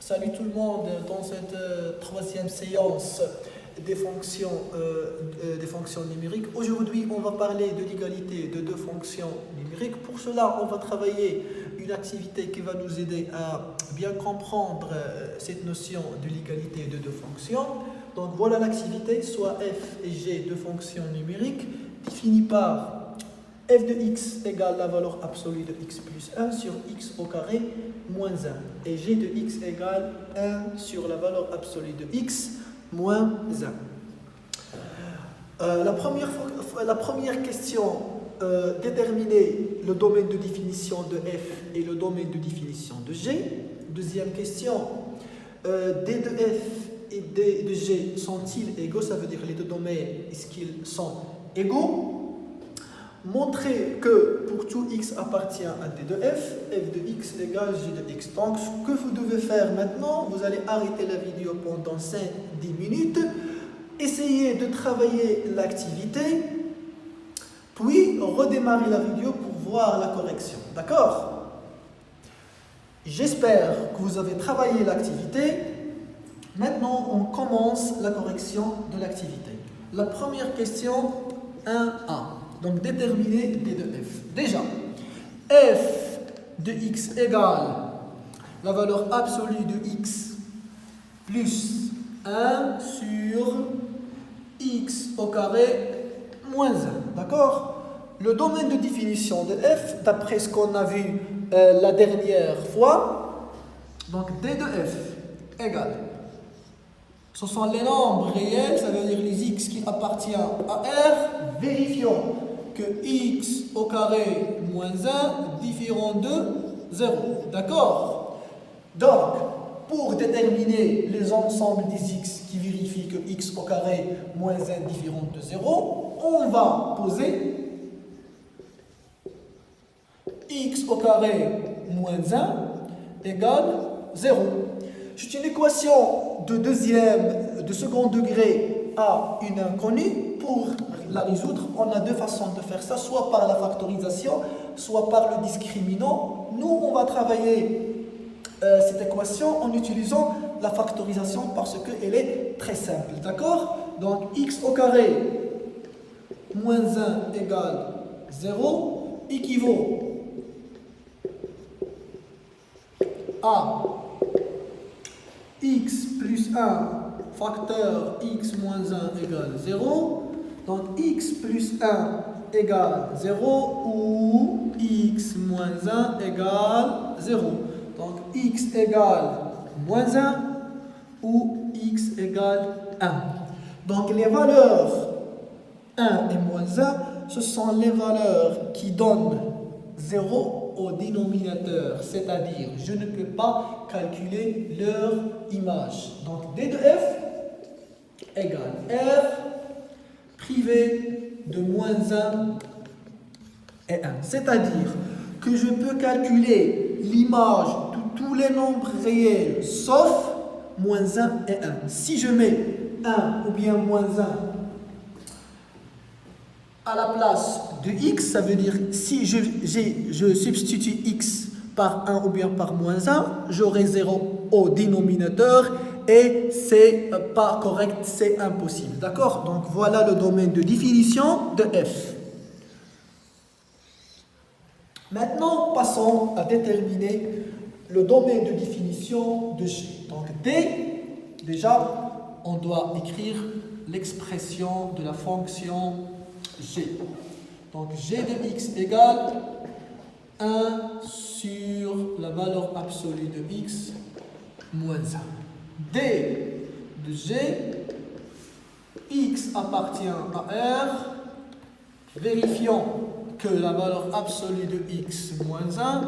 Salut tout le monde dans cette troisième séance des fonctions numériques. Aujourd'hui, on va parler de l'égalité de deux fonctions numériques. Pour cela, on va travailler une activité qui va nous aider à bien comprendre cette notion de l'égalité de deux fonctions. Donc voilà l'activité, soit f et g, deux fonctions numériques, définies par f de x égale la valeur absolue de x plus 1 sur x au carré moins 1. Et g de x égale 1 sur la valeur absolue de x moins 1. La première question, déterminer le domaine de définition de f et le domaine de définition de g. Deuxième question, d de f et d de g sont-ils égaux? Ça veut dire les deux domaines, est-ce qu'ils sont égaux? Montrer que pour tout x appartient à d de f de x égale g de x. Donc, ce que vous devez faire maintenant, vous allez arrêter la vidéo pendant 5-10 minutes, essayez de travailler l'activité, puis redémarrer la vidéo pour voir la correction. D'accord? J'espère que vous avez travaillé l'activité. Maintenant, on commence la correction de l'activité. La première question, 1a. Donc, déterminer d de f. Déjà, f de x égale la valeur absolue de x plus 1 sur x au carré moins 1. D'accord? Le domaine de définition de f, d'après ce qu'on a vu la dernière fois, donc d de f égale, ce sont les nombres réels, ça veut dire les x qui appartiennent à R. Vérifions que x au carré moins 1 différent de 0. D'accord? Donc, pour déterminer les ensembles des x qui vérifient que x au carré moins 1 différent de 0, on va poser x au carré moins 1 égale 0. C'est une équation de second degré à une inconnue. Pour la résoudre, on a deux façons de faire ça, soit par la factorisation, soit par le discriminant. Nous, on va travailler cette équation en utilisant la factorisation parce qu'elle est très simple. D'accord? Donc, x au carré moins 1 égale 0 équivaut à x plus 1 facteur x moins 1 égale 0. Donc, x plus 1 égale 0 ou x moins 1 égale 0. Donc, x égale moins 1 ou x égale 1. Donc, les valeurs 1 et moins 1, ce sont les valeurs qui donnent 0 au dénominateur. C'est-à-dire, je ne peux pas calculer leur image. Donc, d de f égale r privé de moins 1 et 1. C'est-à-dire que je peux calculer l'image de tous les nombres réels sauf moins 1 et 1. Si je mets 1 ou bien moins 1 à la place de x, ça veut dire si je substitue x par 1 ou bien par moins 1, j'aurai 0 au dénominateur. Et c'est pas correct, c'est impossible. D'accord? Donc voilà le domaine de définition de f. Maintenant, passons à déterminer le domaine de définition de g. Donc déjà, on doit écrire l'expression de la fonction g. Donc g de x égale 1 sur la valeur absolue de x moins 1. D de g, x appartient à R, vérifions que la valeur absolue de x moins 1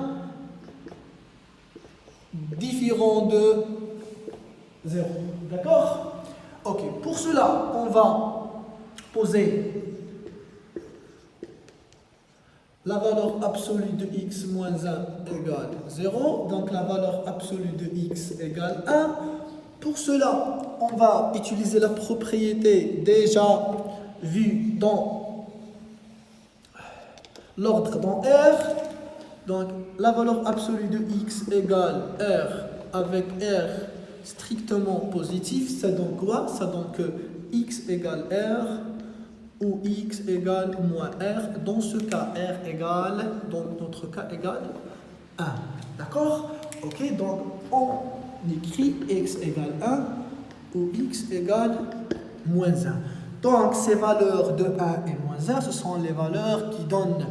différent de 0. D'accord? Ok, pour cela, on va poser la valeur absolue de x moins 1 égale 0, donc la valeur absolue de x égale 1. Pour cela, on va utiliser la propriété déjà vue dans l'ordre dans R. Donc, la valeur absolue de x égale R avec R strictement positif, ça donne quoi? Ça donne que x égale R ou x égale moins R. Dans ce cas, R égale, dans notre cas, égale 1. D'accord? Ok, donc on écrit x égale 1 ou x égale moins 1. Donc ces valeurs de 1 et moins 1, ce sont les valeurs qui donnent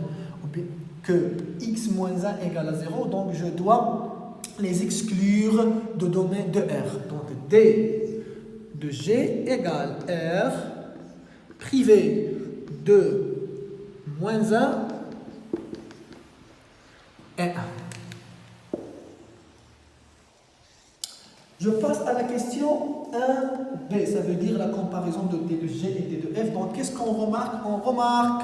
que x moins 1 égale à 0. Donc je dois les exclure du domaine de R. Donc D de G égale R privé de moins 1 et 1. Je passe à la question 1b, ça veut dire la comparaison de D de G et D de F. Donc qu'est-ce qu'on remarque? On remarque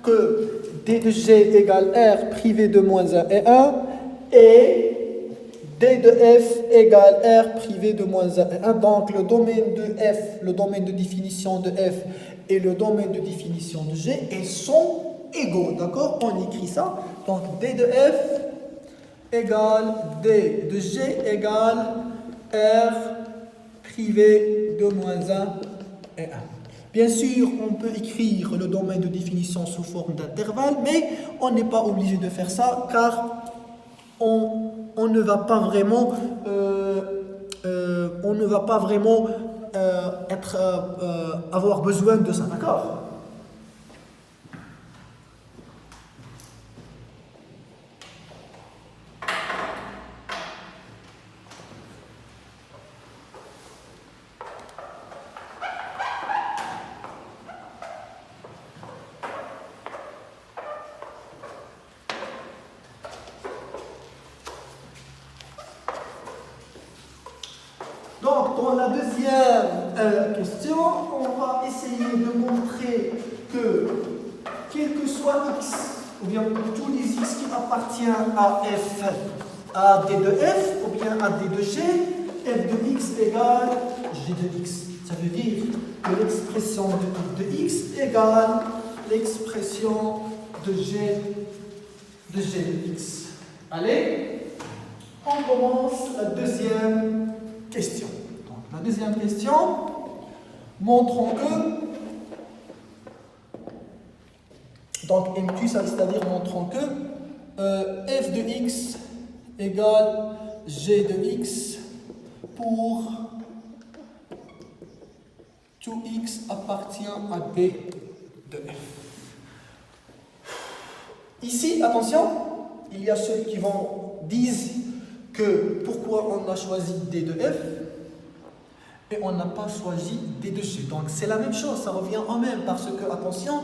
que D de G égale R privé de moins 1 et 1 et D de F égale R privé de moins 1 et 1. Donc le domaine de F, le domaine de définition de F et le domaine de définition de G, ils sont égaux. D'accord? On écrit ça. Donc D de F égale D de G égale R privé de moins 1 et 1. Bien sûr, on peut écrire le domaine de définition sous forme d'intervalle, mais on n'est pas obligé de faire ça car on ne va pas vraiment avoir besoin de ça, d'accord? Donc, dans la deuxième question, on va essayer de montrer que, quel que soit x, ou bien tous les x qui appartiennent à f, à d de f, ou bien à d de g, f de x égale g de x. Ça veut dire que l'expression de x égale l'expression de g de x. Allez, on commence la deuxième question. Donc, la deuxième question, montrons que, donc MQ, c'est-à-dire montrons que f de x égale g de x pour tout x appartient à d de f. Ici, attention, il y a ceux qui disent que pourquoi on a choisi D de F et on n'a pas choisi D de G. Donc c'est la même chose, ça revient en même parce que, attention,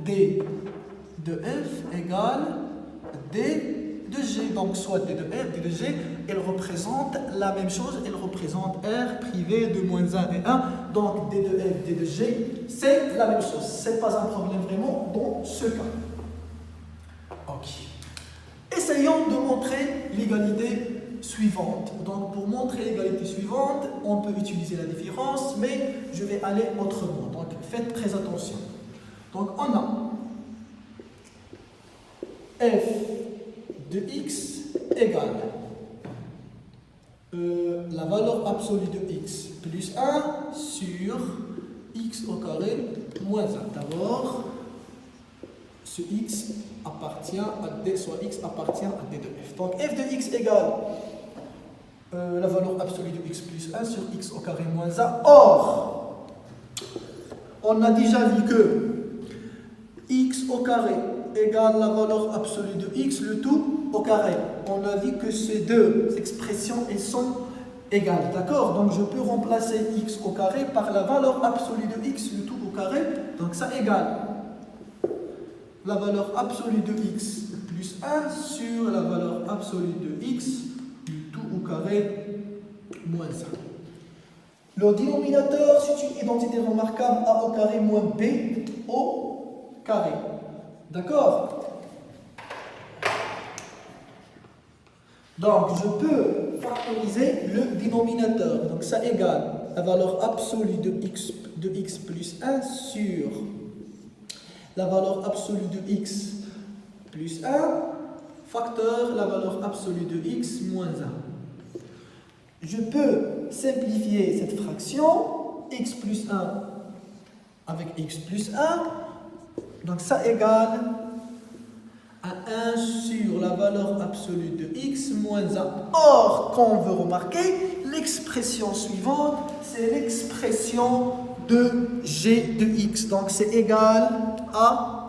D de F égale D de G. Donc soit D de F, D de G, elles représentent la même chose, elles représentent R privé de moins 1 et 1. Donc D de F, D de G, c'est la même chose. Ce n'est pas un problème vraiment dans ce cas. Ok. Essayons de montrer l'égalité suivante. Donc, pour montrer l'égalité suivante, on peut utiliser la différence, mais je vais aller autrement. Donc, faites très attention. Donc, on a f de x égale la valeur absolue de x plus 1 sur x au carré moins 1. D'abord, ce x appartient à d, soit x appartient à d de f. Donc f de x égale la valeur absolue de x plus 1 sur x au carré moins 1. Or, on a déjà vu que x au carré égale la valeur absolue de x, le tout au carré. On a vu que ces deux expressions, elles sont égales. D'accord? Donc je peux remplacer x au carré par la valeur absolue de x, le tout au carré. Donc ça égale la valeur absolue de x plus 1 sur la valeur absolue de x, du tout au carré, moins 1. Le dénominateur, c'est une identité remarquable a au carré moins b au carré. D'accord? Donc, je peux factoriser le dénominateur. Donc, ça égale la valeur absolue de x plus 1 sur la valeur absolue de x plus 1, facteur la valeur absolue de x moins 1. je peux simplifier cette fraction, x plus 1 avec x plus 1, donc ça égale à 1 sur la valeur absolue de x moins 1. Or, quand on veut remarquer, l'expression suivante, c'est l'expression de g de x. Donc, c'est égal à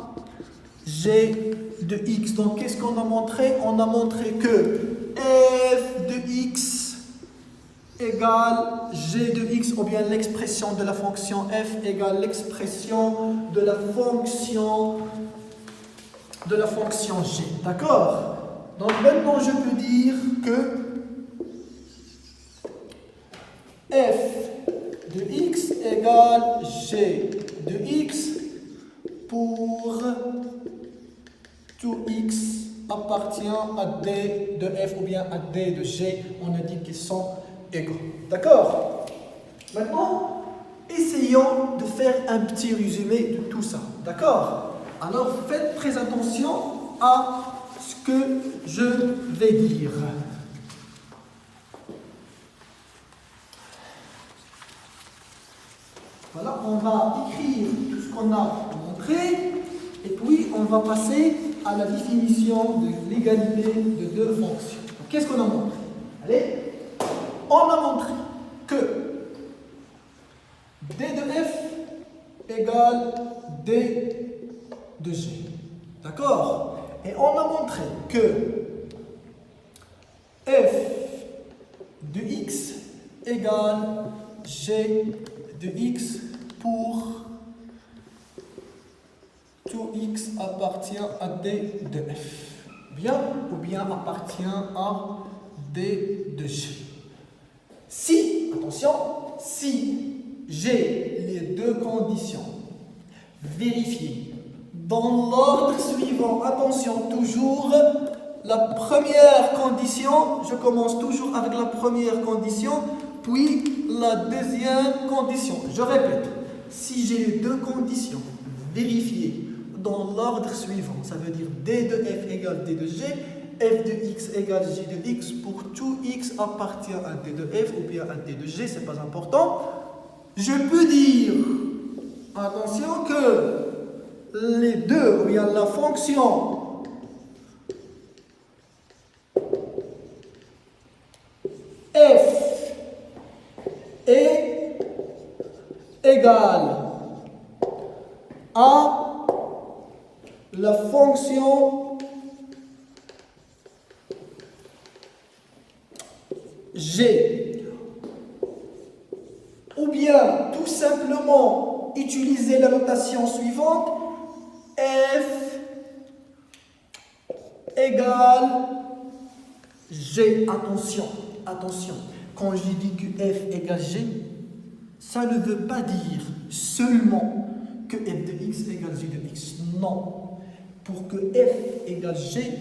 g de x. Donc, qu'est-ce qu'on a montré? On a montré que f de x égale g de x, ou bien l'expression de la fonction f égale l'expression de la fonction g. D'accord? Donc maintenant je peux dire que f de x égale g de x pour tout x appartient à d de f ou bien à d de g. On a dit qu'ils sont égaux. D'accord? Maintenant, essayons de faire un petit résumé de tout ça. D'accord? Alors, faites très attention à ce que je vais dire. Voilà, on va écrire tout ce qu'on a montré et puis on va passer à la définition de l'égalité de deux fonctions. Qu'est-ce qu'on a montré? Allez, on a montré que d de f égale d de g. D'accord? Et on a montré que f de x égale g de x pour tout x appartient à d de f. Bien ou bien appartient à d de g. Si, attention, si j'ai les deux conditions vérifiées dans l'ordre suivant, attention, toujours la première condition, je commence toujours avec la première condition, puis la deuxième condition. Je répète, si j'ai les deux conditions vérifiées dans l'ordre suivant, ça veut dire d de f égale d de g, f de x égale g de x pour tout x appartient à d de f ou bien à d de g, c'est pas important. Je peux dire, attention, que les deux, ou bien la fonction f est égale à la fonction g, ou bien tout simplement utiliser la notation suivante, f égale g. Attention, attention, quand j'ai dit que f égale g, ça ne veut pas dire seulement que f de x égale g de x. Non. Pour que f égale g,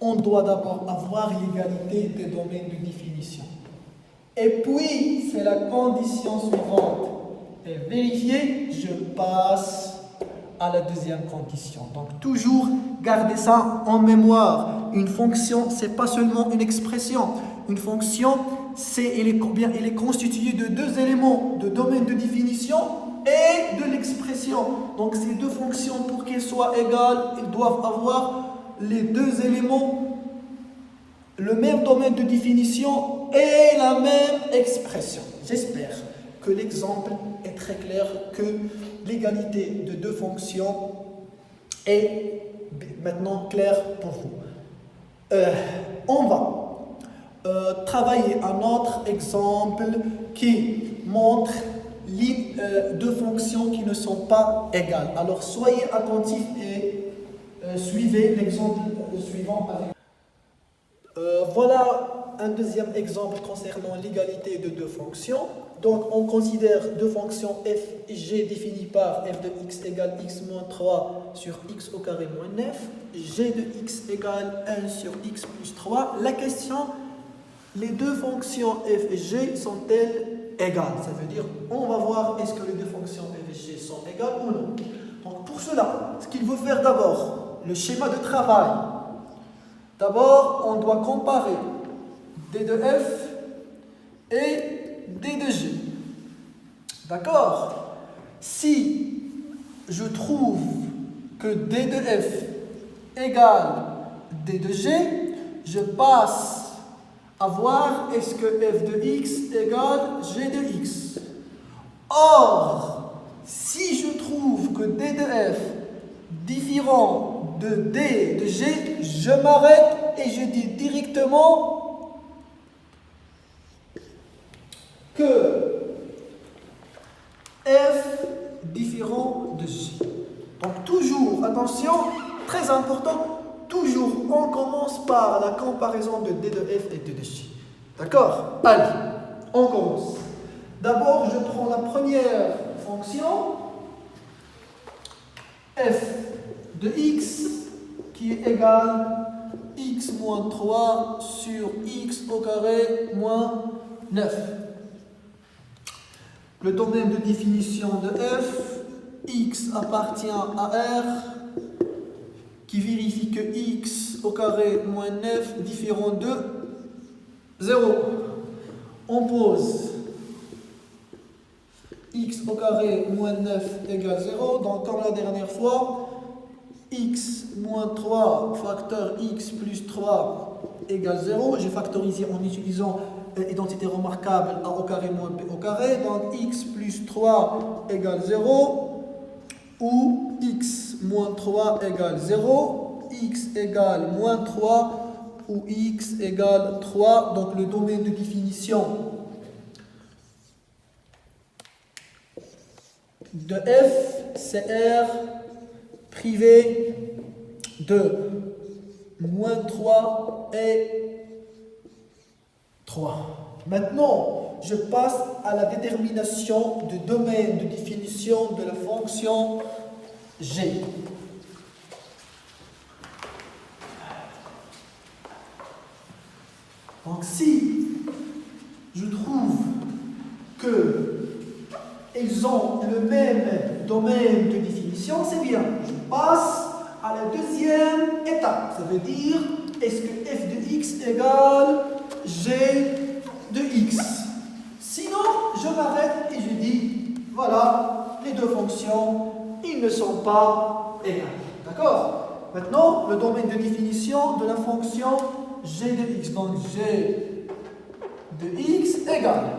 on doit d'abord avoir l'égalité des domaines de définition. Et puis, c'est la condition suivante est vérifiée, je passe à la deuxième condition. Donc, toujours garder ça en mémoire. Une fonction, c'est pas seulement une expression. Une fonction, elle est constituée de deux éléments, de domaine de définition et de l'expression. Donc, ces deux fonctions, pour qu'elles soient égales, elles doivent avoir les deux éléments, le même domaine de définition et la même expression. J'espère que l'exemple est très clair, que l'égalité de deux fonctions est maintenant claire pour vous. On va travailler un autre exemple qui montre deux fonctions qui ne sont pas égales. Alors soyez attentifs et suivez l'exemple suivant. Voilà un deuxième exemple concernant l'égalité de deux fonctions. Donc on considère deux fonctions f et g définies par f de x égale x moins 3 sur x au carré moins 9, g de x égale 1 sur x plus 3. La question, les deux fonctions f et g sont-elles égales? Ça veut dire, on va voir est-ce que les deux fonctions f et g sont égales ou non. Donc pour cela, ce qu'il faut faire d'abord, le schéma de travail. D'abord, on doit comparer d de f et D de G. D'accord? Si je trouve que D de F égale D de G, je passe à voir est-ce que F de X égale G de X. Or, si je trouve que D de F différent de D de G, je m'arrête et je dis directement que F différent de G. Donc toujours, attention, très important, toujours on commence par la comparaison de D de F et D de G. D'accord? Allez, on commence. D'abord, je prends la première fonction, F de X, qui est égale X moins 3 sur X au carré moins 9. Le domaine de définition de F, X appartient à R, qui vérifie que X au carré moins 9 différent de 0. On pose X au carré moins 9 égale 0. Donc comme la dernière fois, X moins 3 facteur X plus 3 égale 0. J'ai factorisé en utilisant identité remarquable A au carré moins B au carré. Donc X plus 3 égale 0. Ou X moins 3 égale 0. X égale moins 3 ou X égale 3. Donc le domaine de définition de F, c'est R privé de moins 3 et 3. Maintenant, je passe à la détermination du domaine de définition de la fonction G. Donc si je trouve que ils ont le même domaine de définition, c'est bien. Je passe à la deuxième étape. Ça veut dire, est-ce que f de x égale g de x? Sinon, je m'arrête et je dis, voilà, les deux fonctions, ils ne sont pas égales. D'accord? Maintenant, le domaine de définition de la fonction g de x. Donc, g de x égale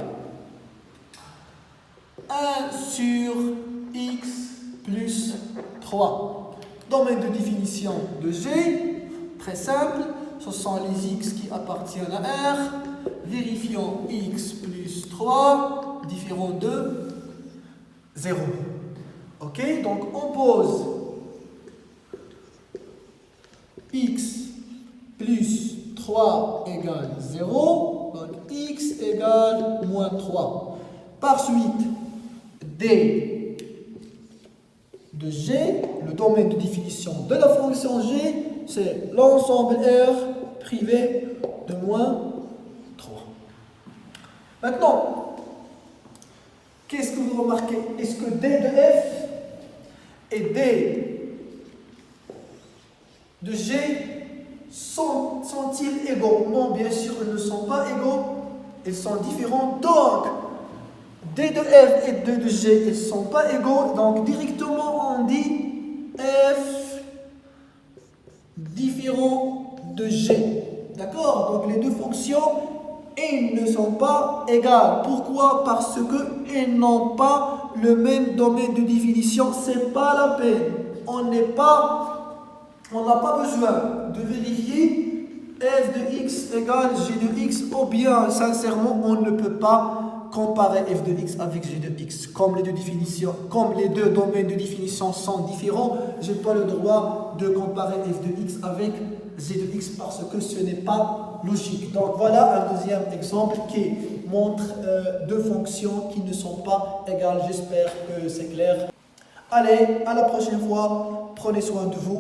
1 sur x plus 3. Domaine de définition de G, très simple, ce sont les x qui appartiennent à R. Vérifions x plus 3, différent de 0. Ok, donc on pose x plus 3 égale 0, donc x égale moins 3. Par suite, D de G, le domaine de définition de la fonction G, c'est l'ensemble R privé de moins 3. Maintenant, qu'est-ce que vous remarquez? Est-ce que D de F et D de G sont-ils égaux? Non, bien sûr, ils ne sont pas égaux, ils sont différents. Donc, D de F et D de G, ils ne sont pas égaux. Donc, directement, on dit F différent de G. D'accord? Donc, les deux fonctions, ils ne sont pas égales. Pourquoi? Parce qu'ils n'ont pas le même domaine de définition. Ce n'est pas la peine. On n'a pas besoin de vérifier f de x égale g de x, ou bien, sincèrement, on ne peut pas comparer f de x avec g de x. Comme les deux domaines de définition sont différents, je n'ai pas le droit de comparer f de x avec g de x parce que ce n'est pas logique. Donc voilà un deuxième exemple qui montre deux fonctions qui ne sont pas égales. J'espère que c'est clair. Allez, à la prochaine fois. Prenez soin de vous.